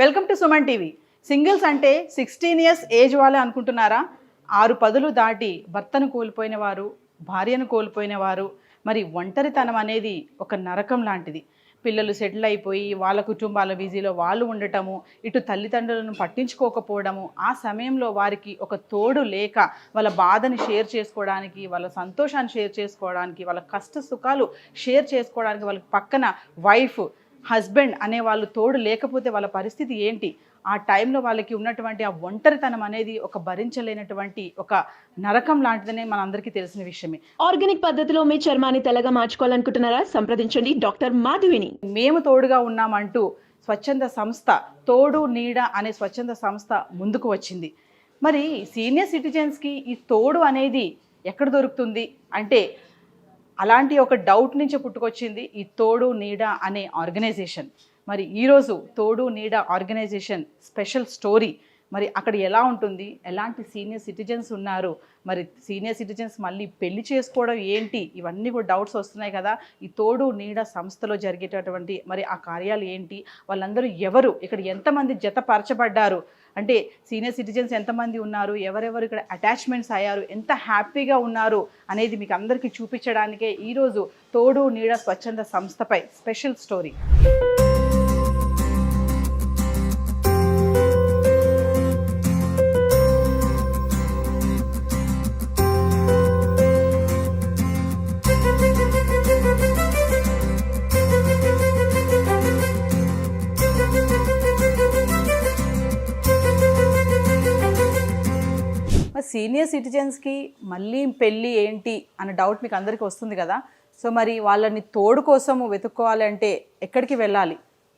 Welcome to Suman TV. Singles అంటే 16 years age వాళ్ళే అనుకుంటున్నారా? 6 పదులు దాటి భర్తను కోల్పోయిన వారు, భార్యను కోల్పోయిన వారు, మరి ఒంటరితనం అనేది ఒక నరకం లాంటిది. పిల్లలు సెటిల్ అయిపోయి వాళ్ళ కుటుంబాల బిజీలో వాళ్ళు ఉండటము, ఇటు తల్లిదండ్రులను పట్టించుకోకపోవడము, ఆ సమయంలో వారికి ఒక తోడు లేక వాళ్ళ బాధని షేర్ చేసుకోవడానికి, వాళ్ళ సంతోషాన్ని షేర్ చేసుకోవడానికి, వాళ్ళ కష్ట సుఖాలు షేర్ చేసుకోవడానికి వాళ్ళకి పక్కన వైఫ్, హస్బెండ్ అనే వాళ్ళు తోడు లేకపోతే వాళ్ళ పరిస్థితి ఏంటి? ఆ టైంలో వాళ్ళకి ఉన్నటువంటి ఆ ఒంటరితనం అనేది ఒక భరించలేనటువంటి ఒక నరకం లాంటిదనే మనందరికీ తెలిసిన విషయమే. ఆర్గానిక్ పద్ధతిలో మీ చర్మాన్ని తెల్లగా మార్చుకోవాలనుకుంటున్నారా? సంప్రదించండి డాక్టర్ మాధవిని. మేము తోడుగా ఉన్నామంటూ స్వచ్ఛంద సంస్థ తోడు నీడ అనే స్వచ్ఛంద సంస్థ ముందుకు వచ్చింది. మరి సీనియర్ సిటిజన్స్కి ఈ తోడు అనేది ఎక్కడ దొరుకుతుంది అంటే అలాంటి ఒక డౌట్ నుంచి పుట్టుకొచ్చింది ఈ తోడు నీడ అనే ఆర్గనైజేషన్. మరి ఈరోజు తోడు నీడ ఆర్గనైజేషన్ స్పెషల్ స్టోరీ. మరి అక్కడ ఎలా ఉంటుంది, ఎలాంటి సీనియర్ సిటిజన్స్ ఉన్నారు, మరి సీనియర్ సిటిజన్స్ మళ్ళీ పెళ్లి చేసుకోవడం ఏంటి, ఇవన్నీ కూడా డౌట్స్ వస్తున్నాయి కదా. ఈ తోడు నీడ సంస్థలో జరిగేటటువంటి మరి ఆ కార్యాలు ఏంటి, వాళ్ళందరూ ఎవరు, ఇక్కడ ఎంతమంది జతపరచబడ్డారు, అంటే సీనియర్ సిటిజన్స్ ఎంతమంది ఉన్నారు, ఎవరెవరు ఇక్కడ అటాచ్మెంట్స్ అయ్యారు, ఎంత హ్యాపీగా ఉన్నారు అనేది మీకు అందరికీ చూపించడానికే ఈరోజు తోడు నీడ స్వచ్ఛంద సంస్థపై స్పెషల్ స్టోరీ. సీనియర్ సిటిజన్స్కి మళ్ళీ పెళ్ళి ఏంటి అన్న డౌట్ మీకు అందరికీ వస్తుంది కదా. సో మరి వాళ్ళని తోడు కోసము వెతుక్కోవాలంటే ఎక్కడికి వెళ్ళాలి,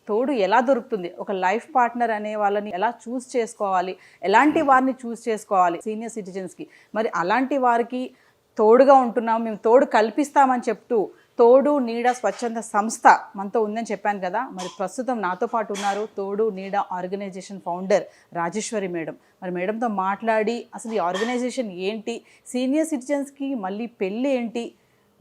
తోడు ఎలా దొరుకుతుంది, ఒక లైఫ్ పార్ట్నర్ అనే వాళ్ళని ఎలా చూస్ చేసుకోవాలి, ఎలాంటి వారిని చూస్ చేసుకోవాలి సీనియర్ సిటిజన్స్కి. మరి అలాంటి వారికి తోడుగా ఉంటున్నాం, మేము తోడు కల్పిస్తామని చెప్తూ తోడు నీడ స్వచ్ఛంద సంస్థ మనతో ఉందని చెప్పాను కదా. మరి ప్రస్తుతం నాతో పాటు ఉన్నారు తోడు నీడ ఆర్గనైజేషన్ ఫౌండర్ రాజేశ్వరి మేడం. మరి మేడంతో మాట్లాడి అసలు ఈ ఆర్గనైజేషన్ ఏంటి, సీనియర్ సిటిజన్స్కి మళ్ళీ పెళ్ళి ఏంటి,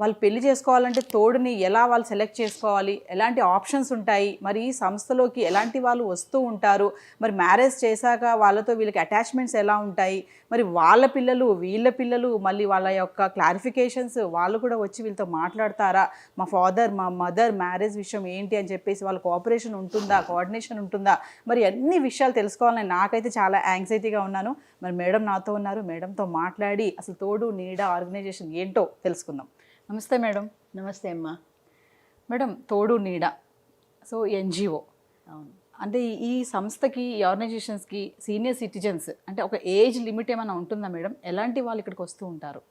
వాళ్ళు పెళ్లి చేసుకోవాలంటే తోడుని ఎలా వాళ్ళు సెలెక్ట్ చేసుకోవాలి, ఎలాంటి ఆప్షన్స్ ఉంటాయి, మరి ఈ సంస్థలోకి ఎలాంటి వాళ్ళు వస్తూ ఉంటారు, మరి మ్యారేజ్ చేశాక వాళ్ళతో వీళ్ళకి అటాచ్మెంట్స్ ఎలా ఉంటాయి, మరి వాళ్ళ పిల్లలు వీళ్ళ పిల్లలు మళ్ళీ వాళ్ళ యొక్క క్లారిఫికేషన్స్ వాళ్ళు కూడా వచ్చి వీళ్ళతో మాట్లాడతారా, మా ఫాదర్ మా మదర్ మ్యారేజ్ విషయం ఏంటి అని చెప్పేసి వాళ్ళ కోఆపరేషన్ ఉంటుందా, కోఆర్డినేషన్ ఉంటుందా, మరి అన్ని విషయాలు తెలుసుకోవాలని నాకైతే చాలా యాంగ్జైటీగా ఉన్నాను. మరి మేడం నాతో ఉన్నారు, మేడంతో మాట్లాడి అసలు తోడు నీడ ఆర్గనైజేషన్ ఏంటో తెలుసుకుందాం. నమస్తే మేడం. నమస్తే అమ్మా. మేడం, తోడు నీడ సో ఎన్జిఓ, అవును, అంటే ఈ సంస్థకి ఈ ఆర్గనైజేషన్స్కి సీనియర్ సిటిజన్స్ అంటే ఒక ఏజ్ లిమిట్ ఏమైనా ఉంటుందా మేడం? ఎలాంటి వాళ్ళు ఇక్కడికి వస్తూ ఉంటారు?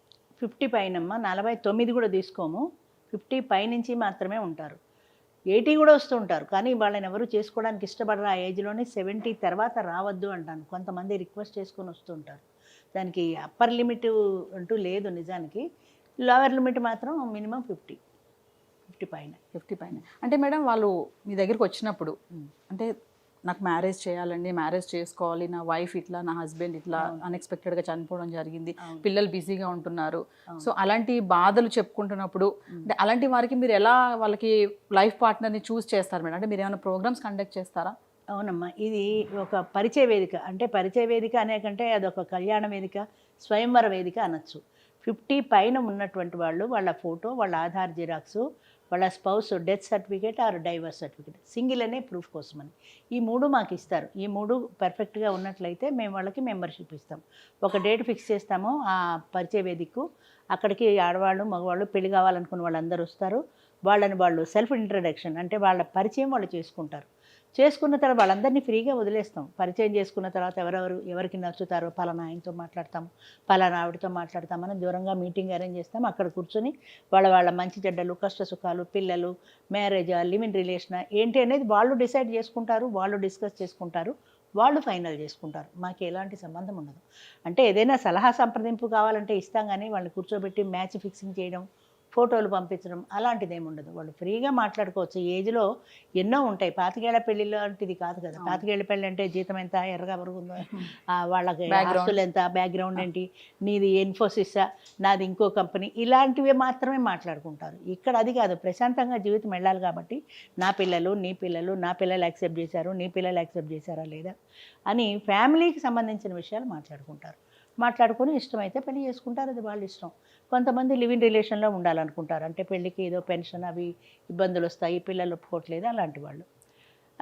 50 పైనమ్మా, 49 కూడా తీసుకోము, 50 పైనుంచి మాత్రమే ఉంటారు. 80 కూడా వస్తూ ఉంటారు, కానీ వాళ్ళని ఎవరు చేసుకోవడానికి ఇష్టపడరు. ఆ ఏజ్లోనే 70 తర్వాత రావద్దు అంటాను. కొంతమంది రిక్వెస్ట్ చేసుకొని వస్తూ ఉంటారు. దానికి అప్పర్ లిమిట్ అంటూ లేదు నిజానికి. లోవర్ లిమిట్ మాత్రం మినిమం 50 పైన. 50 పైన అంటే మేడం వాళ్ళు మీ దగ్గరికి వచ్చినప్పుడు అంటే నాకు మ్యారేజ్ చేయాలండి, మ్యారేజ్ చేసుకోవాలి, నా వైఫ్ ఇట్లా, నా హస్బెండ్ ఇట్లా అన్ఎక్స్పెక్టెడ్గా చనిపోవడం జరిగింది, పిల్లలు బిజీగా ఉంటున్నారు, సో అలాంటి బాధలు చెప్పుకుంటున్నప్పుడు అంటే అలాంటి వారికి మీరు ఎలా వాళ్ళకి లైఫ్ పార్ట్నర్ని చూస్ చేస్తారు మేడం? అంటే మీరు ఏమైనా ప్రోగ్రామ్స్ కండక్ట్ చేస్తారా? అవునమ్మా, ఇది ఒక పరిచయ వేదిక. అంటే పరిచయ వేదిక అనే కంటే అదొక కళ్యాణ వేదిక, స్వయంవర వేదిక అనొచ్చు. 50 పైన ఉన్నటువంటి వాళ్ళు, వాళ్ళ ఫోటో, వాళ్ళ ఆధార్ జిరాక్సు, వాళ్ళ spouse death certificate or divorce certificate, single అనే ప్రూఫ్ కోసమని ఈ 3 మాకు ఇస్తారు. ఈ 3 పర్ఫెక్ట్గా ఉన్నట్లయితే మేము వాళ్ళకి మెంబర్షిప్ ఇస్తాం. ఒక డేట్ ఫిక్స్ చేస్తాము ఆ పరిచయ వేదికకు. అక్కడికి ఆడవాళ్ళు మగవాళ్ళు పెళ్లి కావాలనుకున్న వాళ్ళందరూ వస్తారు. వాళ్ళని వాళ్ళు సెల్ఫ్ ఇంట్రడక్షన్ అంటే వాళ్ళ పరిచయం వాళ్ళు చేసుకుంటారు. చేసుకున్న తర్వాత వాళ్ళందరినీ ఫ్రీగా వదిలేస్తాం. పరిచయం చేసుకున్న తర్వాత ఎవరికి నచ్చుతారో పలానా ఆయనతో మాట్లాడతాము, పలానా ఆవిడతో మాట్లాడతామని దూరంగా మీటింగ్ అరేంజ్ చేస్తాం. అక్కడ కూర్చొని వాళ్ళ మంచి చెడ్డలు, కష్ట సుఖాలు, పిల్లలు, మ్యారేజా, లివ్ ఇన్ రిలేషనా ఏంటి అనేది వాళ్ళు డిసైడ్ చేసుకుంటారు, వాళ్ళు డిస్కస్ చేసుకుంటారు, వాళ్ళు ఫైనల్ చేసుకుంటారు. మాకు ఎలాంటి సంబంధం ఉండదు. అంటే ఏదైనా సలహా సంప్రదింపు కావాలంటే ఇస్తాం, కానీ వాళ్ళని కూర్చోబెట్టి మ్యాచ్ ఫిక్సింగ్ చేయడం, ఫోటోలు పంపించడం అలాంటిది ఏమి ఉండదు. వాళ్ళు ఫ్రీగా మాట్లాడుకోవచ్చు. ఈ ఏజ్లో ఎన్నో ఉంటాయి. 25 పెళ్ళి లాంటిది కాదు కదా. 25 పెళ్ళి అంటే జీతం ఎంత, ఎర్రగా బరుగుందో, వాళ్ళకి ఆస్తులు ఎంత, బ్యాక్గ్రౌండ్ ఏంటి, నీది ఇన్ఫోసిసా, నాది ఇంకో కంపెనీ, ఇలాంటివి మాత్రమే మాట్లాడుకుంటారు. ఇక్కడ అది కాదు, ప్రశాంతంగా జీవితం వెళ్ళాలి కాబట్టి నా పిల్లలు, నీ పిల్లలు, నా పిల్లలు యాక్సెప్ట్ చేశారు, నీ పిల్లలు యాక్సెప్ట్ చేశారా లేదా అని ఫ్యామిలీకి సంబంధించిన విషయాలు మాట్లాడుకుంటారు. మాట్లాడుకొని ఇష్టమైతే పెళ్లి చేసుకుంటారు, అది వాళ్ళ ఇష్టం. కొంతమంది లివింగ్ రిలేషన్లో ఉండాలనుకుంటారు, అంటే పెళ్ళికి ఏదో పెన్షన్ అవి ఇబ్బందులు వస్తాయి, పిల్లలు ఒప్పుకోవట్లేదు, అలాంటి వాళ్ళు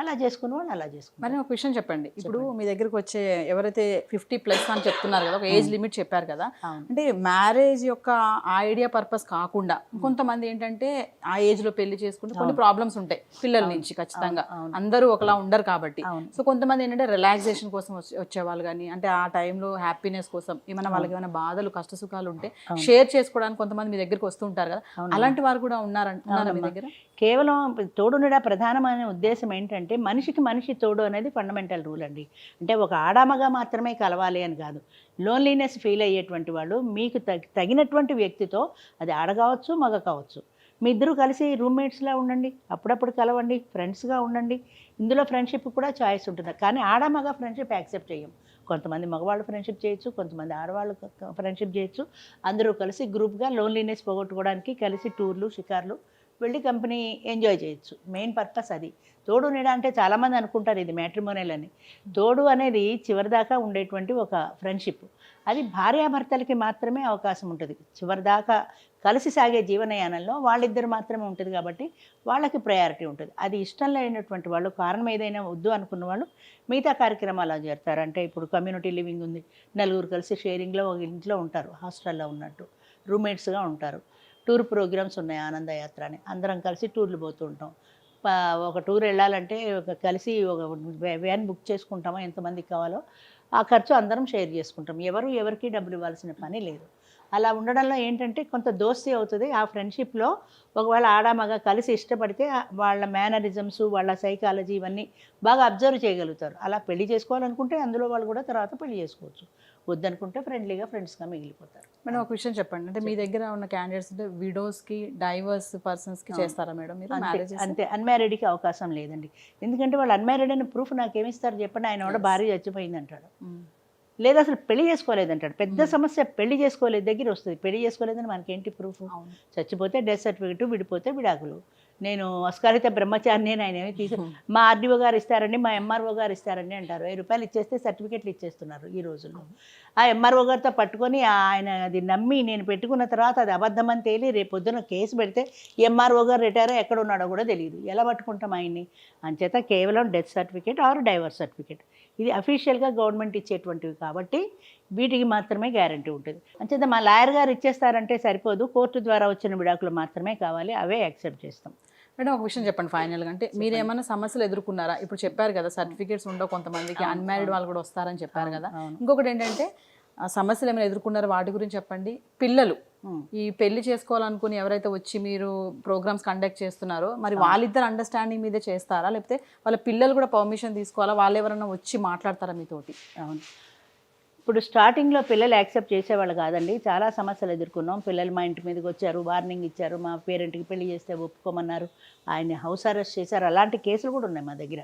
అలా చేసుకున్న వాళ్ళు అలా చేసుకుంటారు. మరి ఒక విషయం చెప్పండి, ఇప్పుడు మీ దగ్గరికి వచ్చే ఎవరైతే 50+ అని చెప్తున్నారు కదా, ఒక ఏజ్ లిమిట్ చెప్పారు కదా, అంటే మ్యారేజ్ యొక్క ఐడియా పర్పస్ కాకుండా కొంతమంది ఏంటంటే ఆ ఏజ్లో పెళ్లి చేసుకుంటే కొన్ని ప్రాబ్లమ్స్ ఉంటాయి పిల్లల నుంచి, ఖచ్చితంగా అందరూ ఒకలా ఉండరు కాబట్టి. సో కొంతమంది ఏంటంటే రిలాక్సేషన్ కోసం వచ్చేవాళ్ళు కానీ, అంటే ఆ టైంలో హ్యాపీనెస్ కోసం ఏమైనా వాళ్ళకి ఏమైనా బాధలు కష్ట సుఖాలు ఉంటే షేర్ చేసుకోవడానికి కొంతమంది మీ దగ్గరికి వస్తుంటారు కదా, అలాంటి వారు కూడా ఉన్నారా మీ దగ్గర? కేవలం తోడుండడా ప్రధానమైన ఉద్దేశం ఏంటంటే మనిషికి మనిషి తోడు అనేది ఫండమెంటల్ రూల్ అండి. అంటే ఒక ఆడామగా మాత్రమే కలవాలి అని కాదు. లోన్లీనెస్ ఫీల్ అయ్యేటువంటి వాళ్ళు మీకు తగినటువంటి వ్యక్తితో, అది ఆడ కావచ్చు మగ కావచ్చు, మీ ఇద్దరు కలిసి రూమ్మేట్స్లా ఉండండి, అప్పుడప్పుడు కలవండి, ఫ్రెండ్స్గా ఉండండి. ఇందులో ఫ్రెండ్షిప్ కూడా చాయిస్ ఉంటుంది. కానీ ఆడ మగ ఫ్రెండ్షిప్ యాక్సెప్ట్ చేయం. కొంతమంది మగవాళ్ళు ఫ్రెండ్షిప్ చేయొచ్చు, కొంతమంది ఆడవాళ్ళు ఫ్రెండ్షిప్ చేయొచ్చు. అందరూ కలిసి గ్రూప్గా లోన్లీనెస్ పోగొట్టుకోవడానికి కలిసి టూర్లు షికార్లు వెళ్ళి కంపెనీ ఎంజాయ్ చేయొచ్చు. మెయిన్ పర్పస్ అది. తోడు నీడ అంటే చాలామంది అనుకుంటారు ఇది మ్యాట్రిమోనియల్ అని. తోడు అనేది చివరిదాకా ఉండేటువంటి ఒక ఫ్రెండ్షిప్. అది భార్యాభర్తలకి మాత్రమే అవకాశం ఉంటుంది. చివరిదాకా కలిసి సాగే జీవనయానంలో వాళ్ళిద్దరు మాత్రమే ఉంటుంది కాబట్టి వాళ్ళకి ప్రయారిటీ ఉంటుంది. అది ఇష్టం లేనటువంటి వాళ్ళు, కారణం ఏదైనా వద్దు అనుకున్న వాళ్ళు మిగతా కార్యక్రమాలు చేస్తారు. అంటే ఇప్పుడు కమ్యూనిటీ లివింగ్ ఉంది, నలుగురు కలిసి షేరింగ్లో ఒక ఇంట్లో ఉంటారు, హాస్టల్లో ఉన్నట్టు రూమ్మేట్స్గా ఉంటారు. టూర్ ప్రోగ్రామ్స్ ఉన్నాయి, ఆనందయాత్ర అని, అందరం కలిసి టూర్లు పోతూ ఉంటాం. ఒక టూర్ వెళ్ళాలంటే కలిసి ఒక వ్యాన్ బుక్ చేసుకుంటామో ఎంతమందికి కావాలో ఆ ఖర్చు అందరం షేర్ చేసుకుంటాం. ఎవరికి డబ్బులు ఇవ్వాల్సిన పని లేదు. అలా ఉండడంలో ఏంటంటే కొంత దోస్తీ అవుతుంది. ఆ ఫ్రెండ్షిప్లో ఒకవేళ ఆడామగా కలిసి ఇష్టపడితే వాళ్ళ మేనరిజమ్స్, వాళ్ళ సైకాలజీ ఇవన్నీ బాగా అబ్జర్వ్ చేయగలుగుతారు. అలా పెళ్లి చేసుకోవాలనుకుంటే అందులో వాళ్ళు కూడా తర్వాత పెళ్లి చేసుకోవచ్చు. వద్దనుకుంటే ఫ్రెండ్లీగా ఫ్రెండ్స్గా మిగిలిపోతారు. మేడం ఒక విషయం చెప్పండి, అంటే మీ దగ్గర ఉన్న క్యాండిడేట్స్ అంటే విడోస్కి, డైవర్స్ పర్సన్స్కి చేస్తారా మేడం మీరు మ్యారేజ్? అంతే, అన్మ్యారీడ్కి అవకాశం లేదండి. ఎందుకంటే వాళ్ళు అన్మ్యారీడ్ అనే ప్రూఫ్ నాకు ఏమిస్తారు చెప్పండి? ఆయన కూడా భార్య చచ్చిపోయింది అంటాడు, లేదా అసలు పెళ్లి చేసుకోలేదంటాడు. పెద్ద సమస్య పెళ్లి చేసుకోలేదు దగ్గర వస్తుంది. పెళ్లి చేసుకోలేదని మనకేంటి ప్రూఫ్? చచ్చిపోతే డెత్ సర్టిఫికెట్, విడిపోతే విడాకులు. నేను అస్కారిత బ్రహ్మచారిని అని ఆయన ఏమి మా ఆర్డీఓ గారు ఇస్తారండి, మా ఎంఆర్ఓ గారు ఇస్తారండి అంటారు. 1000 రూపాయలు ఇచ్చేస్తే సర్టిఫికెట్లు ఇచ్చేస్తున్నారు ఈ రోజుల్లో. ఆ ఎంఆర్ఓ గారితో పట్టుకొని ఆయన అది నమ్మి నేను పెట్టుకున్న తర్వాత అది అబద్ధమని తేలి రేపు పొద్దున కేసు పెడితే ఎంఆర్ఓ గారు రిటైర్ ఎక్కడ ఉన్నాడో కూడా తెలియదు. ఎలా పట్టుకుంటాం ఆయన్ని? అంచేత కేవలం death certificate or divorce certificate, ఇది అఫీషియల్గా గవర్నమెంట్ ఇచ్చేటువంటివి కాబట్టి వీటికి మాత్రమే గ్యారంటీ ఉంటుంది. అంచేత మా లాయర్ గారు ఇచ్చేస్తారంటే సరిపోదు, కోర్టు ద్వారా వచ్చిన విడాకులు మాత్రమే కావాలి, అవే యాక్సెప్ట్ చేస్తాం. మేడం ఒక విషయం చెప్పండి ఫైనల్గా, అంటే మీరు ఏమైనా సమస్యలు ఎదుర్కొన్నారా? ఇప్పుడు చెప్పారు కదా సర్టిఫికేట్స్ ఉండవు, కొంతమందికి అన్మ్యారీడ్ వాళ్ళు కూడా వస్తారని చెప్పారు కదా. ఇంకొకటి ఏంటంటే సమస్యలు ఏమైనా ఎదుర్కొన్నారో వాటి గురించి చెప్పండి. పిల్లలు ఈ పెళ్లి చేసుకోవాలనుకుని ఎవరైతే వచ్చి మీరు ప్రోగ్రామ్స్ కండక్ట్ చేస్తున్నారో మరి వాళ్ళిద్దరు అండర్స్టాండింగ్ మీదే చేస్తారా, లేకపోతే వాళ్ళ పిల్లలు కూడా పర్మిషన్ తీసుకోవాలా, వాళ్ళు ఎవరైనా వచ్చి మాట్లాడతారా మీతోటి? అవును, ఇప్పుడు స్టార్టింగ్లో పిల్లలు యాక్సెప్ట్ చేసేవాళ్ళు కాదండి. చాలా సమస్యలు ఎదుర్కొన్నాం. పిల్లలు మా ఇంటి మీదకి వచ్చారు, వార్నింగ్ ఇచ్చారు, మా పేరెంట్కి పెళ్లి చేస్తే ఒప్పుకోమన్నారు, ఆయన్ని హౌస్ అరెస్ట్ చేశారు, అలాంటి కేసులు కూడా ఉన్నాయి మా దగ్గర.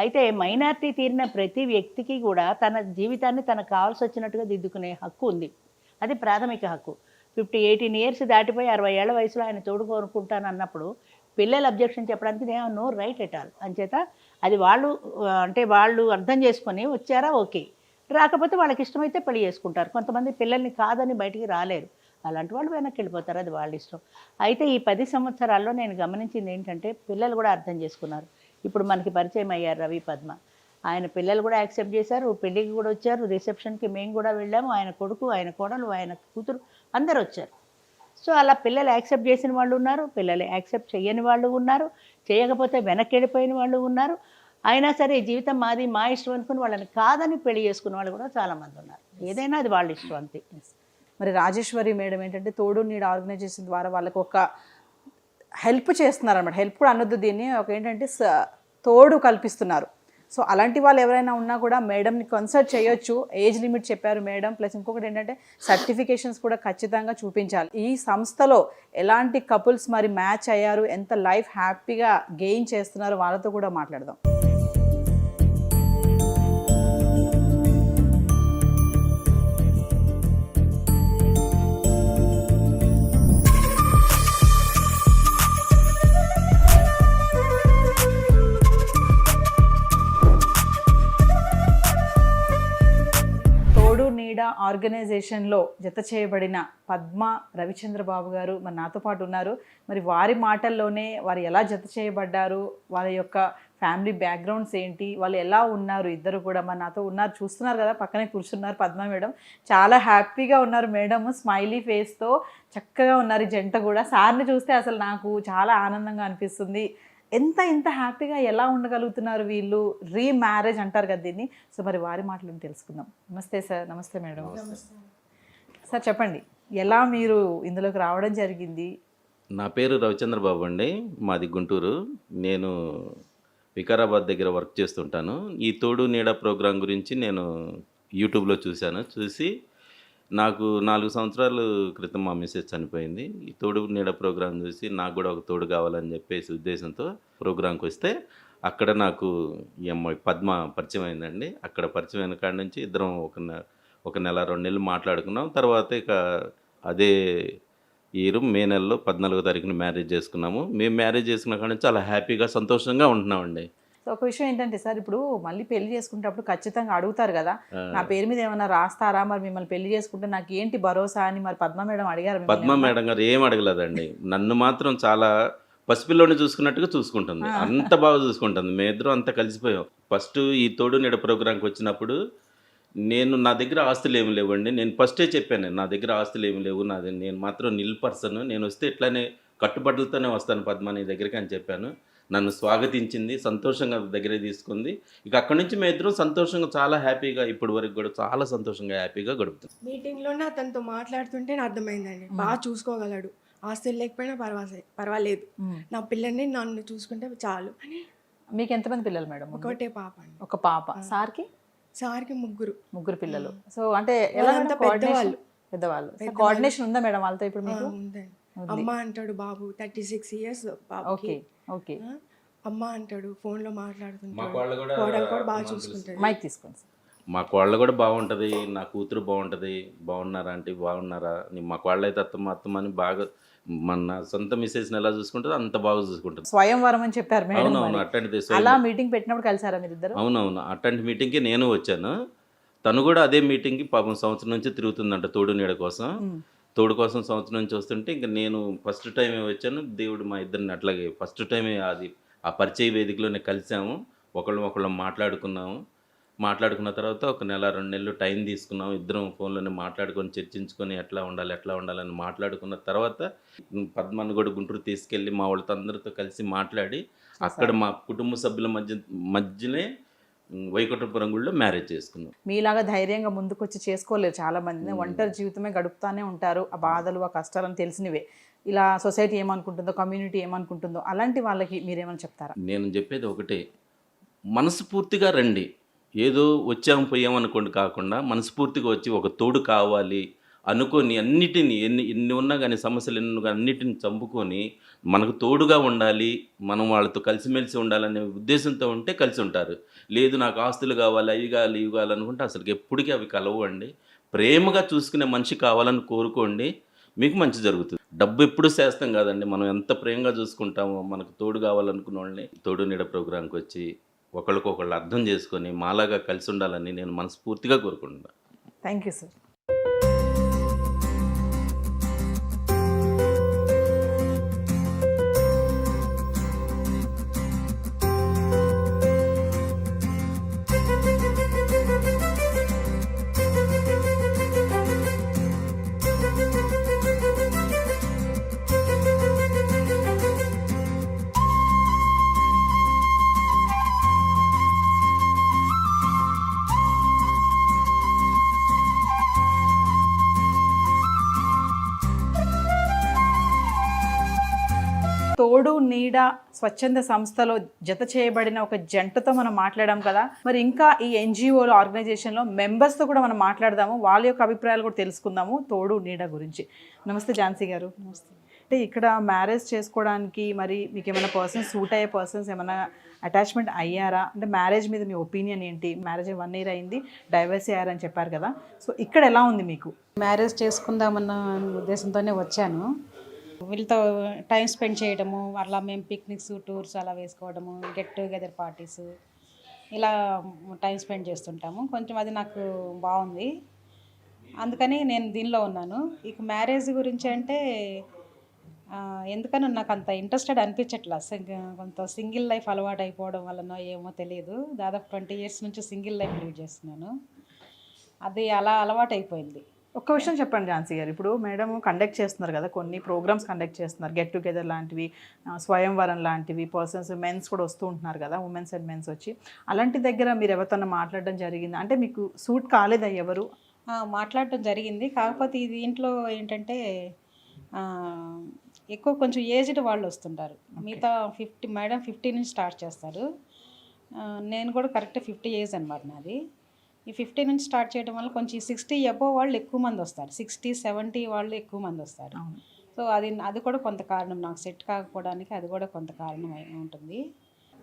అయితే మైనారిటీ తీరిన ప్రతి వ్యక్తికి కూడా తన జీవితాన్ని తనకు కావాల్సి వచ్చినట్టుగా దిద్దుకునే హక్కు ఉంది. అది ప్రాథమిక హక్కు. 18 ఇయర్స్ దాటిపోయి 60 ఏళ్ల వయసులో ఆయన తోడు కోరుకుంటాను అన్నప్పుడు పిల్లలు అబ్జెక్షన్ చెప్పడానికి they have no right at all. అంచేత అది వాళ్ళు అర్థం చేసుకొని వచ్చారా ఓకే, రాకపోతే వాళ్ళకి ఇష్టమైతే పెళ్లి చేసుకుంటారు. కొంతమంది పిల్లల్ని కాదని బయటికి రాలేరు, అలాంటి వాళ్ళు వెనక్కి వెళ్ళిపోతారు, అది వాళ్ళ ఇష్టం. అయితే ఈ 10 సంవత్సరాల్లో నేను గమనించింది ఏంటంటే పిల్లలు కూడా అర్థం చేసుకున్నారు. ఇప్పుడు మనకి పరిచయం అయ్యారు రవి పద్మ, ఆయన పిల్లలు కూడా యాక్సెప్ట్ చేశారు, పెళ్ళికి కూడా వచ్చారు, రిసెప్షన్కి మేము కూడా వెళ్ళాము, ఆయన కొడుకు, ఆయన కోడలు, ఆయన కూతురు అందరు వచ్చారు. సో అలా పిల్లలు యాక్సెప్ట్ చేసిన వాళ్ళు ఉన్నారు, పిల్లలు యాక్సెప్ట్ చేయని వాళ్ళు ఉన్నారు, చేయకపోతే వెనక్కి వెళ్ళిపోయిన వాళ్ళు ఉన్నారు. అయినా సరే జీవితం మాది, మా ఇష్టం అనుకుని వాళ్ళని కాదని పెళ్లి చేసుకున్న వాళ్ళు కూడా చాలామంది ఉన్నారు. ఏదైనా అది వాళ్ళ ఇష్టం అంతే. మరి రాజేశ్వరి మేడం ఏంటంటే తోడు నీడ ఆర్గనైజేషన్ ద్వారా వాళ్ళకి ఒక హెల్ప్ చేస్తున్నారు అనమాట. హెల్ప్ కూడా అనొద్దు దీన్ని, ఒక ఏంటంటే తోడు కల్పిస్తున్నారు. సో అలాంటి వాళ్ళు ఎవరైనా ఉన్నా కూడా మేడంని కన్సల్ట్ చేయొచ్చు. ఏజ్ లిమిట్ చెప్పారు మేడం, ప్లస్ ఇంకొకటి ఏంటంటే సర్టిఫికేషన్స్ కూడా ఖచ్చితంగా చూపించాలి. ఈ సంస్థలో ఎలాంటి కపుల్స్ మరి మ్యాచ్ అయ్యారు, ఎంత లైఫ్ హ్యాపీగా గెయిన్ చేస్తున్నారు, వాళ్ళతో కూడా మాట్లాడదాం. నీడ ఆర్గనైజేషన్లో జత చేయబడిన పద్మ రవిచంద్రబాబు గారు మరి నాతో పాటు ఉన్నారు. మరి వారి మాటల్లోనే వారు ఎలా జత చేయబడ్డారు, వారి యొక్క ఫ్యామిలీ బ్యాక్గ్రౌండ్స్ ఏంటి, వాళ్ళు ఎలా ఉన్నారు, ఇద్దరు కూడా మరి నాతో ఉన్నారు, చూస్తున్నారు కదా, పక్కనే కూర్చున్నారు పద్మ మేడం. చాలా హ్యాపీగా ఉన్నారు మేడం, స్మైలీ ఫేస్తో చక్కగా ఉన్నారు ఈ జంట కూడా. సార్ని చూస్తే అసలు నాకు చాలా ఆనందంగా అనిపిస్తుంది. ఇంత హ్యాపీగా ఎలా ఉండగలుగుతున్నారు వీళ్ళు, రీమ్యారేజ్ అంటారు కదా దీన్ని. సో మరి వారి మాటలను తెలుసుకుందాం. నమస్తే సార్. నమస్తే మేడం. సార్ చెప్పండి, ఎలా మీరు ఇందులోకి రావడం జరిగింది? నా పేరు రవిచంద్రబాబు అండి, మాది గుంటూరు. నేను వికారాబాద్ దగ్గర వర్క్ చేస్తుంటాను. ఈ తోడు నీడ ప్రోగ్రాం గురించి నేను యూట్యూబ్లో చూసి నాకు 4 సంవత్సరాల క్రితం మా మిస్సెస్ చనిపోయింది. ఈ తోడు నీడ ప్రోగ్రాం చూసి నాకు కూడా ఒక తోడు కావాలని చెప్పేసి ఉద్దేశంతో ప్రోగ్రాంకి వస్తే అక్కడ నాకు ఈ అమ్మాయి పద్మ పరిచయం అయిందండి. అక్కడ పరిచయం అయిన కాడి నుంచి ఇద్దరం ఒక నెల 2 నెలలు మాట్లాడుకున్నాం. తర్వాత ఇక అదే ఇయర్ మే నెలలో 14వ తారీఖున మ్యారేజ్ చేసుకున్నాము. మేము మ్యారేజ్ చేసుకున్న కాడి నుంచి చాలా హ్యాపీగా సంతోషంగా ఉంటున్నామండి. సో ఒక విషయం ఏంటంటే సార్, ఇప్పుడు మళ్ళీ పెళ్లి చేసుకునేటప్పుడు ఖచ్చితంగా అడుగుతారు కదా, నా పేరు మీద ఏమైనా రాస్తారా, మరి మిమ్మల్ని పెళ్లి చేసుకుంటే నాకు ఏంటి భరోసా అని మరి పద్మ మేడం అడిగారు? పద్మ మేడం గారు ఏం అడగలేదండి, నన్ను మాత్రం చాలా పసిపిల్లోని చూసుకున్నట్టుగా చూసుకుంటుంది, అంత బాగా చూసుకుంటుంది. మేమిద్దరం అంతా కలిసిపోయాం. ఫస్ట్ ఈ తోడు నీడ ప్రోగ్రాంకి వచ్చినప్పుడు నా దగ్గర ఆస్తులు ఏమి లేవండి. నేను ఫస్టే చెప్పాను, నా దగ్గర ఆస్తులు ఏమి లేవు, నేను మాత్రం నిల్ పర్సన్, నేను వస్తే ఇట్లానే కట్టుబడులతోనే వస్తాను పద్మ నీ దగ్గరికి అని చెప్పాను. నన్ను స్వాగతించింది, సంతోషంగా దగ్గర తీసుకుంది. ఇక అక్కడి నుంచి మేము ఇద్దరం సంతోషంగా చాలా హ్యాపీగా ఇప్పటి వరకు కూడా చాలా సంతోషంగా హ్యాపీగా గడుపుతాం. మీటింగ్లోనే అతనితో మాట్లాడుతుంటే నాకు అర్థమైందండి, బాగా చూసుకోగలడు, ఆస్తులు లేకపోయినా పర్వాలేదు, నా పిల్లల్ని నన్ను చూసుకుంటే చాలు అని. మీకు ఎంతమంది పిల్లలు మేడం? ఒకటే పాప అండి. ఒక పాప. సార్కి ముగ్గురు పిల్లలు. సో అంటే ఎలా పెద్దవాళ్ళు కోఆర్డినేషన్ ఉందా మేడం వాళ్ళతో ఇప్పుడు మీకు? ఉందండి. అమ్మ అంటాడు బాబు, 36 years బాబు. ఓకే. అమ్మ అంటాడు, ఫోన్లో మాట్లాడుతుంటాడు. కోడలు కూడా బాగా చూసుకుంటాడు. మైక్ తీసుకోండి. మా కోళ్ళ కూడా బాగుంటుంది, నా కూతురు బాగుంటుంది. బాగున్నారా అంటే బాగున్నారా, మా కోళ్ళ అయితే అత్తమ్మని బాగా మన సొంత మిస్సెస్ని ఎలా చూసుకుంటుందో అంత బాగా చూసుకుంటుంది. స్వయంవరం అని చెప్పారు మేడం. అవునవును, అట్లాంటిది. అలా మీటింగ్ పెట్టినప్పుడు కలిసారా మీరు ఇద్దరు? అవునవును, అట్లాంటి మీటింగ్కి నేను వచ్చాను. తను కూడా అదే మీటింగ్కి పాపం సంవత్సరం నుంచి తిరుగుతుందంట తోడు నీడ కోసం. తోడు కోసం సంవత్సరం నుంచి వస్తుంటే ఇంకా నేను ఫస్ట్ టైమే వచ్చాను. దేవుడు మా ఇద్దరిని అట్లాగే ఫస్ట్ టైమే ఆ పరిచయ వేదికలోనే కలిసాము. ఒకళ్ళం మాట్లాడుకున్న తర్వాత ఒక నెల 2 నెలలు టైం తీసుకున్నాము. ఇద్దరం ఫోన్లోనే మాట్లాడుకొని చర్చించుకొని ఎట్లా ఉండాలని మాట్లాడుకున్న తర్వాత పద్మను కూడా గుంటూరు తీసుకెళ్ళి మా వాళ్ళతో అందరితో కలిసి మాట్లాడి అక్కడ మా కుటుంబ సభ్యుల మధ్యనే వైకుంఠపురం గుడిలో మ్యారేజ్ చేసుకున్నాం. మీలాగా ధైర్యంగా ముందుకొచ్చి చేసుకోలేరు చాలా మంది. ఒంటరి జీవితమే గడుపుతానే ఉంటారు. ఆ బాధలు ఆ కష్టాలను తెలిసినవే. ఇలా సొసైటీ ఏమనుకుంటుందో, కమ్యూనిటీ ఏమనుకుంటుందో, అలాంటి వాళ్ళకి మీరేమని చెప్తారా? నేను చెప్పేది ఒకటే, మనస్ఫూర్తిగా రండి. ఏదో వచ్చాము పోయామనుకోండి కాకుండా మనస్ఫూర్తిగా వచ్చి ఒక తోడు కావాలి అనుకొని అన్నిటినీ ఎన్ని ఉన్నా కానీ సమస్యలు అన్నిటిని చంపుకొని మనకు తోడుగా ఉండాలి, మనం వాళ్ళతో కలిసిమెలిసి ఉండాలనే ఉద్దేశంతో ఉంటే కలిసి ఉంటారు. లేదు నాకు ఆస్తులు కావాలి, ఇవి కావాలి అనుకుంటే అసలు ఎప్పటికీ అవి కలవు అండి. ప్రేమగా చూసుకునే మనిషి కావాలని కోరుకోండి, మీకు మంచి జరుగుతుంది. డబ్బు ఎప్పుడు చేస్తాం కాదండి, మనం ఎంత ప్రేమగా చూసుకుంటామో. మనకు తోడు కావాలనుకున్న వాళ్ళని తోడు నీడ ప్రోగ్రాంకి వచ్చి ఒకళ్ళకొకళ్ళు అర్థం చేసుకొని మాలాగా కలిసి ఉండాలని నేను మనస్ఫూర్తిగా కోరుకుంటున్నాను. Thank you sir. నీడ స్వచ్ఛంద సంస్థలో జత చేయబడిన ఒక జంటతో మనం మాట్లాడాం కదా, మరి ఇంకా ఈ ఎన్జిఓలో ఆర్గనైజేషన్లో మెంబర్స్తో కూడా మనం మాట్లాడదాము, వాళ్ళ యొక్క అభిప్రాయాలు కూడా తెలుసుకుందాము తోడు నీడ గురించి. నమస్తే ఝాన్సీ గారు. నమస్తే. అంటే ఇక్కడ మ్యారేజ్ చేసుకోవడానికి మరి మీకు ఏమైనా పర్సన్స్ సూట్ అయ్యే పర్సన్స్ ఏమైనా అటాచ్మెంట్ అయ్యారా? అంటే మ్యారేజ్ మీద మీ ఒపీనియన్ ఏంటి? మ్యారేజ్ 1 year అయింది, డైవర్స్ అయ్యారని చెప్పారు కదా, సో ఇక్కడ ఎలా ఉంది మీకు? మ్యారేజ్ చేసుకుందామన్న ఉద్దేశంతోనే వచ్చాను. వీళ్ళతో టైం స్పెండ్ చేయడము, అట్లా మేము పిక్నిక్స్ టూర్స్ అలా వేసుకోవడము, గెట్ టుగెదర్ పార్టీస్ ఇలా టైం స్పెండ్ చేస్తుంటాము. కొంచెం అది నాకు బాగుంది, అందుకని నేను దీనిలో ఉన్నాను. ఇక మ్యారేజ్ గురించి అంటే ఎందుకని నాకు అంత ఇంట్రెస్టెడ్ అనిపించట్లా. కొంత సింగిల్ లైఫ్ అలవాటు అయిపోవడం వలన ఏమో తెలియదు, దాదాపు 20 years నుంచి సింగిల్ లైఫ్ లీడ్ చేస్తున్నాను. అది అలా అలవాటు అయిపోయింది. ఒక్క విషయం చెప్పండి ఝాన్సీ గారు, ఇప్పుడు మేడం కండక్ట్ చేస్తున్నారు కదా, కొన్ని ప్రోగ్రామ్స్ కండక్ట్ చేస్తున్నారు, గెట్ టుగెదర్ లాంటివి, స్వయంవరం లాంటివి, పర్సన్స్ మెన్స్ కూడా వస్తూ ఉంటున్నారు కదా, ఉమెన్స్ అండ్ మెన్స్ వచ్చి, అలాంటి దగ్గర మీరు ఎవరితో మాట్లాడడం జరిగింది? అంటే మీకు సూట్ కాలేదా ఎవరు? మాట్లాడటం జరిగింది, కాకపోతే ఇది ఇంట్లో ఏంటంటే ఎక్కువ కొంచెం ఏజ్డ్ వాళ్ళు వస్తుంటారు. మిగతా 50 నుంచి స్టార్ట్ చేస్తారు. నేను కూడా కరెక్ట్ 50 years అనమాట నాది. ఈ 50 నుంచి స్టార్ట్ చేయడం వల్ల కొంచెం 60 above వాళ్ళు ఎక్కువ మంది వస్తారు, 60-70 వాళ్ళు ఎక్కువ మంది వస్తారు. సో అది కూడా కొంత కారణం, నాకు సెట్ కాకపోవడానికి అది కూడా కొంత కారణం ఉంటుంది.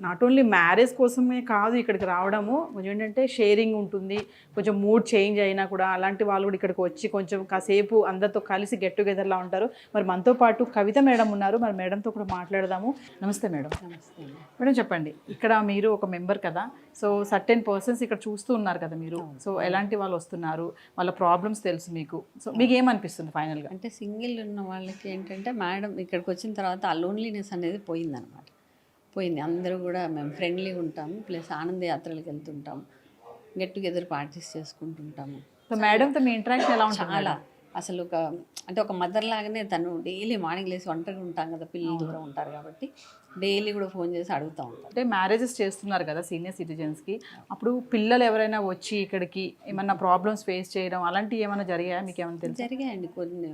నాట్ ఓన్లీ మ్యారేజ్ కోసమే కాదు ఇక్కడికి రావడము, కొంచెం ఏంటంటే షేరింగ్ ఉంటుంది, కొంచెం మూడ్ చేంజ్ అయినా కూడా అలాంటి వాళ్ళు కూడా ఇక్కడికి వచ్చి కొంచెం కాసేపు అందరితో కలిసి గెట్ టుగెదర్లా ఉంటారు. మరి మనతో పాటు కవిత మేడం ఉన్నారు, మరి మేడంతో కూడా మాట్లాడదాము. నమస్తే మేడం. నమస్తే మేడం చెప్పండి, ఇక్కడ మీరు ఒక మెంబర్ కదా, సో సర్టెన్ పర్సన్స్ ఇక్కడ చూస్తూ ఉన్నారు కదా మీరు, సో ఎలాంటి వాళ్ళు వస్తున్నారు, వాళ్ళ ప్రాబ్లమ్స్ తెలుసు మీకు, సో మీకు ఏమనిపిస్తుంది ఫైనల్గా? అంటే సింగిల్ ఉన్న వాళ్ళకి ఏంటంటే మేడం ఇక్కడికి వచ్చిన తర్వాత ఆ లోన్లీనెస్ అనేది పోయిందనమాట. పోయింది. అందరూ కూడా మేము ఫ్రెండ్లీగా ఉంటాము, ప్లస్ ఆనంద యాత్రలకు వెళ్తుంటాము, గెట్ టుగెదర్ పార్టీస్ చేసుకుంటుంటాము. సో మేడంతో మీ ఇంటరాక్షన్ ఎలా ఉంటుంది? చాలా అసలు ఒక మదర్ లాగానే తను డైలీ మార్నింగ్ లేసి ఒంటరిగా ఉంటాం కదా, పిల్లలు దూరం ఉంటారు కాబట్టి డైలీ కూడా ఫోన్ చేసి అడుగుతూ ఉంటాం. అంటే మ్యారేజెస్ చేస్తున్నారు కదా సీనియర్ సిటిజన్స్కి, అప్పుడు పిల్లలు ఎవరైనా వచ్చి ఇక్కడికి ఏమన్నా ప్రాబ్లమ్స్ ఫేస్ చేయడం అలాంటివి ఏమైనా జరిగాయా? మీకు ఏమైనా తెలుసు? జరిగాయండి,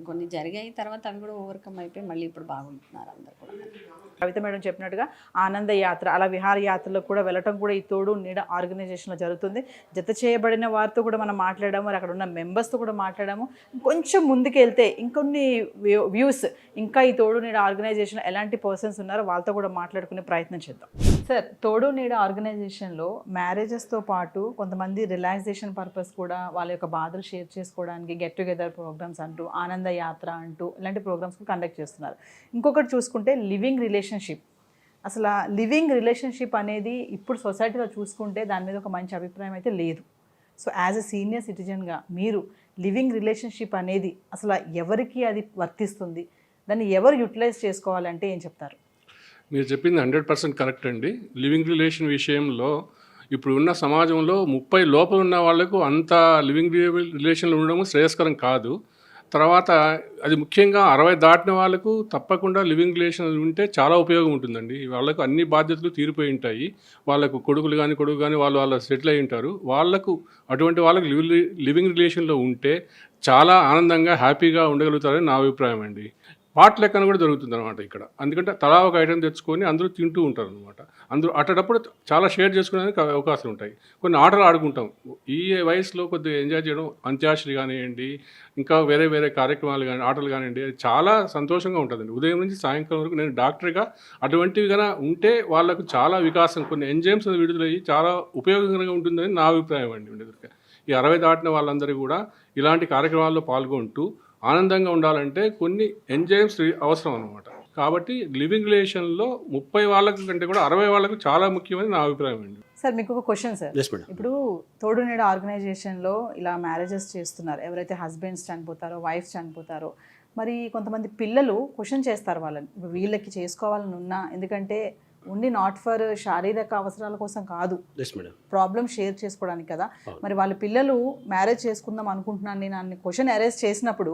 కొన్ని జరిగాయి. తర్వాత అవి కూడా ఓవర్కమ్ అయిపోయి మళ్ళీ ఇప్పుడు బాగుంటున్నారు అందరు కూడా. కవిత మేడం చెప్పినట్టుగా ఆనంద యాత్ర, అలా విహార యాత్రలో కూడా వెళ్ళటం కూడా ఈ తోడు నీడ ఆర్గనైజేషన్లో జరుగుతుంది. జత చేయబడిన వారితో కూడా మనం మాట్లాడాము, మరి అక్కడ ఉన్న మెంబర్స్తో కూడా మాట్లాడాము. కొంచెం ముందుకు వెళ్తే ఇంకొన్ని వ్యూస్ ఇంకా ఈ తోడు నీడ ఆర్గనైజేషన్లో ఎలాంటి పర్సన్స్ ఉన్నారో వాళ్ళతో కూడా మాట్లాడుకునే ప్రయత్నం చేద్దాం. సార్, తోడు నీడ ఆర్గనైజేషన్లో మ్యారేజెస్తో పాటు కొంతమంది రిలాక్సేషన్ పర్పస్ కూడా వాళ్ళ యొక్క బాధలు షేర్ చేసుకోవడానికి గెట్ టుగెదర్ ప్రోగ్రామ్స్ అంటూ, ఆనంద యాత్ర అంటూ ఇలాంటి ప్రోగ్రామ్స్ కండక్ట్ చేస్తున్నారు. ఇంకొకటి చూసుకుంటే లివింగ్ రిలేషన్షిప్. అసలు లివింగ్ రిలేషన్షిప్ అనేది ఇప్పుడు సొసైటీలో చూసుకుంటే దాని మీద ఒక మంచి అభిప్రాయం అయితే లేదు. సో యాజ్ ఎ సీనియర్ సిటిజన్గా మీరు లివింగ్ రిలేషన్షిప్ అనేది అసలు ఎవరికి అది వర్తిస్తుంది, దాన్ని ఎవరు యూటిలైజ్ చేసుకోవాలంటే ఏం చెప్తారు? మీరు చెప్పింది 100% కరెక్ట్ అండి. లివింగ్ రిలేషన్ విషయంలో ఇప్పుడు ఉన్న సమాజంలో 30 లోపల ఉన్న వాళ్ళకు అంత లివింగ్ రిలేషన్లో ఉండడం శ్రేయస్కరం కాదు. తర్వాత అది ముఖ్యంగా 60 దాటిన వాళ్ళకు తప్పకుండా లివింగ్ రిలేషన్ ఉంటే చాలా ఉపయోగం ఉంటుందండి. వాళ్ళకు అన్ని బాధ్యతలు తీరిపోయి ఉంటాయి. వాళ్ళకు కొడుకు కానీ వాళ్ళు సెటిల్ అయి ఉంటారు. వాళ్ళకు అటువంటి వాళ్ళకు లివింగ్ రిలేషన్లో ఉంటే చాలా ఆనందంగా హ్యాపీగా ఉండగలుగుతారని నా అభిప్రాయం అండి. పార్ట్ లెక్కన కూడా దొరుకుతుంది అనమాట ఇక్కడ. అందుకంటే తలా ఒక ఐటెం తెచ్చుకొని అందరూ తింటూ ఉంటారు అనమాట. అందరూ అట్టేటప్పుడు చాలా షేర్ చేసుకునేందుకు అవకాశాలు ఉంటాయి. కొన్ని ఆటలు ఆడుకుంటాం. ఈ వయసులో కొద్దిగా ఎంజాయ్ చేయడం, అంత్యాక్షరి కానివ్వండి, ఇంకా వేరే కార్యక్రమాలు కానీ ఆటలు కానివ్వండి, చాలా సంతోషంగా ఉంటుందండి. ఉదయం నుంచి సాయంకాలం వరకు నేను డాక్టర్గా అటువంటివి కన్నా ఉంటే వాళ్ళకు చాలా వికాసం, కొన్ని ఎంజైమ్స్ విడుదలయ్యి చాలా ఉపయోగకరంగా ఉంటుందని నా అభిప్రాయం అండి. ఈ 60 దాటిన వాళ్ళందరూ కూడా ఇలాంటి కార్యక్రమాల్లో పాల్గొంటూ ఆనందంగా ఉండాలంటే కొన్ని ఎంజైమ్స్ అవసరం అన్నమాట. కాబట్టి లివింగ్ రిలేషన్లో 30 వాళ్ళకి కంటే కూడా 60 వాళ్ళకు చాలా ముఖ్యమని నా అభిప్రాయం అండి. సార్, మీకు ఒక క్వశ్చన్ సార్. ఇప్పుడు తోడు నీడ ఆర్గనైజేషన్లో ఇలా మ్యారేజెస్ చేస్తున్నారు, ఎవరైతే హస్బెండ్స్ చనిపోతారో, వైఫ్స్ చనిపోతారో, మరి కొంతమంది పిల్లలు క్వశ్చన్ చేస్తారు వాళ్ళని, ఇప్పుడు వీళ్ళకి చేసుకోవాలని ఉన్నా, ఎందుకంటే ఓన్లీ నాట్ ఫర్ శారీరక అవసరాల కోసం కాదు, ప్రాబ్లమ్ షేర్ చేసుకోవడానికి కదా. మరి వాళ్ళ పిల్లలు మ్యారేజ్ చేసుకుందాం అనుకుంటున్నాను నేను అని క్వశ్చన్ అరైజ్ చేసినప్పుడు,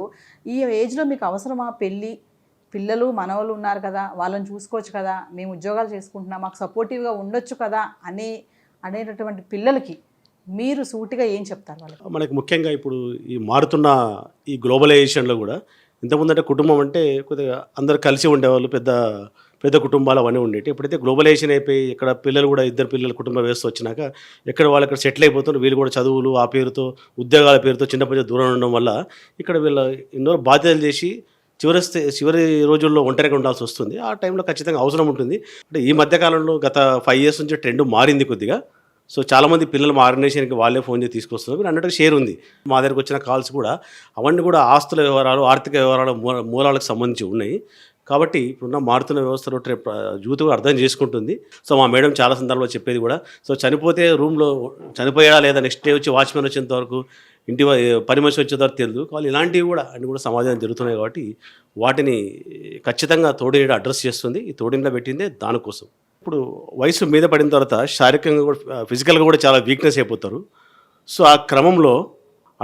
ఈ ఏజ్లో మీకు అవసరమా పెళ్ళి, పిల్లలు మనవాళ్ళు ఉన్నారు కదా, వాళ్ళని చూసుకోవచ్చు కదా, మేము ఉద్యోగాలు చేసుకుంటున్నాం, మాకు సపోర్టివ్గా ఉండొచ్చు కదా అనేటటువంటి పిల్లలకి మీరు సూటిగా ఏం చెప్తారు వాళ్ళకి? మనకి ముఖ్యంగా ఇప్పుడు ఈ మారుతున్న ఈ గ్లోబలైజేషన్లో కూడా ఇంతకుముందు అంటే కుటుంబం అంటే కొద్దిగా అందరు కలిసి ఉండేవాళ్ళు, పెద్ద పెద్ద కుటుంబాలు అవన్నీ ఉండేవి. ఎప్పుడైతే గ్లోబలైజేషన్ అయిపోయి ఇక్కడ పిల్లలు కూడా ఇద్దరు పిల్లల కుటుంబ వ్యవస్థ వచ్చినాక ఎక్కడ వాళ్ళు ఇక్కడ సెటిల్ అయిపోతున్నారు. వీళ్ళు కూడా చదువులు ఆ పేరుతో ఉద్యోగాల పేరుతో చిన్నప్పటి నుంచి దూరం ఉండడం వల్ల ఇక్కడ వీళ్ళ ఎన్నో బాధ్యతలు చేసి చివరి రోజుల్లో ఒంటరిగా ఉండాల్సి వస్తుంది. ఆ టైంలో ఖచ్చితంగా అవసరం ఉంటుంది. అంటే ఈ మధ్యకాలంలో గత 5 years నుంచి ట్రెండ్ మారింది కొద్దిగా. సో చాలామంది పిల్లలు మా ఆర్గనైజేషన్కి వాళ్ళే ఫోన్ చేసి తీసుకొస్తున్నారు. మీరు అన్నట్టుగా షేర్ ఉంది. మా దగ్గరకు వచ్చిన కాల్స్ కూడా అవన్నీ కూడా ఆస్తుల వ్యవహారాలు, ఆర్థిక వ్యవహారాల మూలాలకు సంబంధించి ఉన్నాయి. కాబట్టి ఇప్పుడున్న మారుతున్న వ్యవస్థలో యూత్ కూడా అర్థం చేసుకుంటుంది. సో మా మేడం చాలా సందర్భాల్లో చెప్పేది కూడా, సో చనిపోతే రూమ్లో చనిపోయాడా లేదా నెక్స్ట్ డే వచ్చి వాచ్మెన్ వచ్చేంత వరకు ఇంటి పని మనిషి వచ్చేంత వరకు తెలియదు. వాళ్ళు ఇలాంటివి కూడా అన్ని కూడా సమాజంలో జరుగుతున్నాయి. కాబట్టి వాటిని ఖచ్చితంగా తోడునీడ అడ్రస్ చేస్తుంది. ఈ తోడునీడ పెట్టిందే దానికోసం. ఇప్పుడు వయసు మీద పడిన తర్వాత శారీరకంగా కూడా ఫిజికల్గా కూడా చాలా వీక్నెస్ అయిపోతారు. సో ఆ క్రమంలో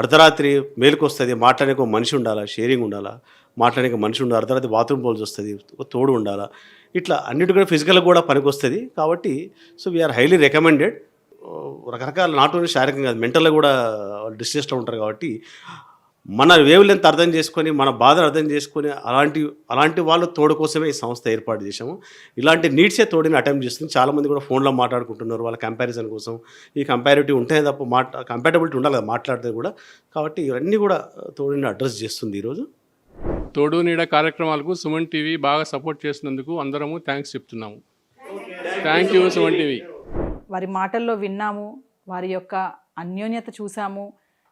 అర్ధరాత్రి మేలుకు వస్తుంది, మాట్లాడడానికి ఒక మనిషి ఉండాలా, షేరింగ్ ఉండాలా, మాట్లాడడానికి మనిషి ఉండాలి, అర్ధరాత్రి బాత్రూమ్ పోల్సి వస్తుంది, ఒక తోడు ఉండాలా, ఇట్లా అన్నిటి కూడా ఫిజికల్గా కూడా పనికి వస్తుంది. కాబట్టి సో వీఆర్ హైలీ రికమెండెడ్. రకరకాల నాట్ ఓన్లీ శారీరకంగా కాదు, మెంటల్గా కూడా డిస్ట్రెస్లో ఉంటారు. కాబట్టి మన వేవ్ లెంత్ అర్థం చేసుకొని, మన బాధను అర్థం చేసుకొని అలాంటి వాళ్ళ తోడు కోసమే ఈ సంస్థ ఏర్పాటు చేశాము. ఇలాంటి నీడ్సే తోడుని అటెంప్ట్ చేస్తుంది. చాలామంది కూడా ఫోన్లో మాట్లాడుకుంటున్నారు వాళ్ళ కంపారిజన్ కోసం. ఈ కంపారిటివ్ ఉంటేనే తప్ప కంపాటబిలిటీ ఉండాలి కదా మాట్లాడితే కూడా. కాబట్టి ఇవన్నీ కూడా తోడుని అడ్రస్ చేస్తుంది ఈరోజు. తోడు నీడ కార్యక్రమాలకు సుమన్ టీవీ బాగా సపోర్ట్ చేసినందుకు అందరము థ్యాంక్స్ చెప్తున్నాము. Thank you Suman TV. వారి మాటల్లో విన్నాము, వారి యొక్క అన్యోన్యత చూసాము.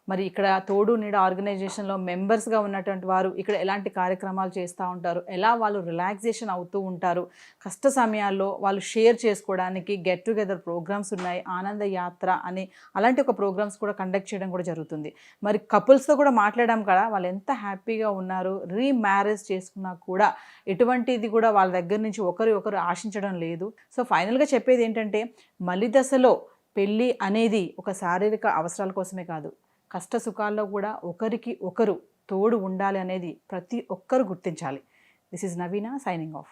మరి ఇక్కడ తోడు నీడ ఆర్గనైజేషన్లో మెంబర్స్గా ఉన్నటువంటి వారు ఇక్కడ ఎలాంటి కార్యక్రమాలు చేస్తూ ఉంటారు, ఎలా వాళ్ళు రిలాక్సేషన్ అవుతూ ఉంటారు, కష్ట సమయాల్లో వాళ్ళు షేర్ చేసుకోవడానికి గెట్ టుగెదర్ ప్రోగ్రామ్స్ ఉన్నాయి. ఆనంద యాత్ర అని అలాంటి ఒక ప్రోగ్రామ్స్ కూడా కండక్ట్ చేయడం కూడా జరుగుతుంది. మరి కపుల్స్తో కూడా మాట్లాడాం కదా, వాళ్ళు ఎంత హ్యాపీగా ఉన్నారు. రీమ్యారేజ్ చేసుకున్నా కూడా ఎటువంటిది కూడా వాళ్ళ దగ్గర నుంచి ఒకరు ఆశించడం లేదు. సో ఫైనల్గా చెప్పేది ఏంటంటే, మలి దశలో పెళ్ళి అనేది ఒక శారీరక అవసరాల కోసమే కాదు, కష్ట సుఖాల్లో కూడా ఒకరికి ఒకరు తోడు ఉండాలి అనేది ప్రతి ఒక్కరు గుర్తించాలి. This is Naveena signing of.